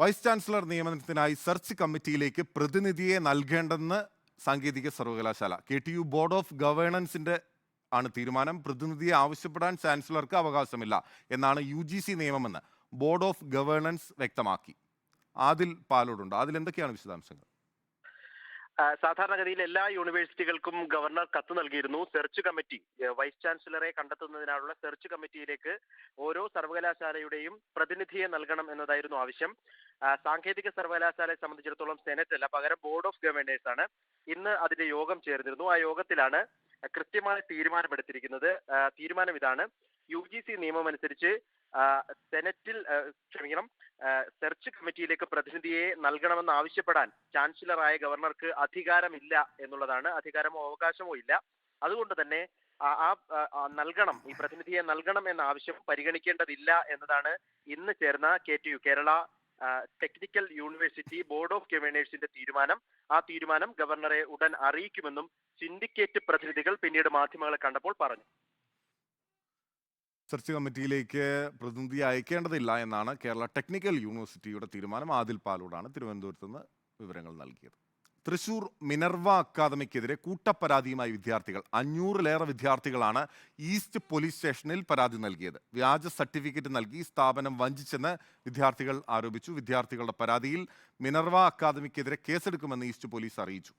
Vice chancellor നിയമനത്തിനായി search കമ്മിറ്റിയിലേക്ക് പ്രതിനിധിയെ നൽകേണ്ടെന്ന് സാങ്കേതിക സർവകലാശാല. KTU ബോർഡ് ഓഫ് ഗവേണൻസിന്റെ ആണ് തീരുമാനം. പ്രതിനിധിയെ ആവശ്യപ്പെടാൻ ചാൻസലർക്ക് അവകാശമില്ല എന്നാണ് UGC നിയമമെന്ന് ബോർഡ് ഓഫ് ഗവേണൻസ് വ്യക്തമാക്കി. ആദിൽ പാലോടുണ്ട്. അതിൽ എന്തൊക്കെയാണ് വിശദാംശങ്ങൾ? സാധാരണഗതിയിൽ എല്ലാ യൂണിവേഴ്സിറ്റികൾക്കും ഗവർണർ കത്ത് നൽകിയിരുന്നു. സെർച്ച് കമ്മിറ്റി, വൈസ് ചാൻസലറെ കണ്ടെത്തുന്നതിനായുള്ള സെർച്ച് കമ്മിറ്റിയിലേക്ക് ഓരോ സർവകലാശാലയുടെയും പ്രതിനിധിയെ നൽകണം എന്നതായിരുന്നു ആവശ്യം. സാങ്കേതിക സർവകലാശാലയെ സംബന്ധിച്ചിടത്തോളം സെനറ്റ് അല്ല, പകരം ബോർഡ് ഓഫ് ഗവേണേഴ്സ് ആണ്. ഇന്ന് അതിന്റെ യോഗം ചേർന്നിരുന്നു. ആ യോഗത്തിലാണ് കൃത്യമായ തീരുമാനമെടുത്തിരിക്കുന്നത്. തീരുമാനം ഇതാണ്: UGC നിയമം അനുസരിച്ച് സെനറ്റിൽ സെർച്ച് കമ്മിറ്റിയിലേക്ക് പ്രതിനിധിയെ നൽകണമെന്ന് ആവശ്യപ്പെടാൻ ചാൻസലറായ ഗവർണർക്ക് അധികാരമില്ല എന്നുള്ളതാണ്. അധികാരമോ അവകാശമോ ഇല്ല. അതുകൊണ്ട് തന്നെ നൽകണം, ഈ പ്രതിനിധിയെ നൽകണം എന്ന ആവശ്യം പരിഗണിക്കേണ്ടതില്ല എന്നതാണ് ഇന്ന് ചേർന്ന KTU, Kerala technical university board of ഗവേണേഴ്സിന്റെ തീരുമാനം. ആ തീരുമാനം ഗവർണറെ ഉടൻ അറിയിക്കുമെന്നും സിൻഡിക്കേറ്റ് പ്രതിനിധികൾ പിന്നീട് മാധ്യമങ്ങളെ കണ്ടപ്പോൾ പറഞ്ഞു. സെർച്ച് കമ്മിറ്റിയിലേക്ക് പ്രതിനിധി അയക്കേണ്ടതില്ല എന്നാണ് കേരള ടെക്നിക്കൽ യൂണിവേഴ്സിറ്റിയുടെ തീരുമാനം. ആദിൽ പാലോടാണ് തിരുവനന്തപുരത്ത് നിന്ന് വിവരങ്ങൾ നൽകിയത്. തൃശൂർ മിനർവ അക്കാദമിക്കെതിരെ കൂട്ടപ്പരാതിയുമായി വിദ്യാർത്ഥികൾ. 500-ലേറെ വിദ്യാർത്ഥികളാണ് ഈസ്റ്റ് പോലീസ് സ്റ്റേഷനിൽ പരാതി നൽകിയത്. വ്യാജ സർട്ടിഫിക്കറ്റ് നൽകി സ്ഥാപനം വഞ്ചിച്ചെന്ന് വിദ്യാർത്ഥികൾ ആരോപിച്ചു. വിദ്യാർത്ഥികളുടെ പരാതിയിൽ മിനർവ അക്കാദമിക്കെതിരെ കേസെടുക്കുമെന്ന് ഈസ്റ്റ് പോലീസ് അറിയിച്ചു.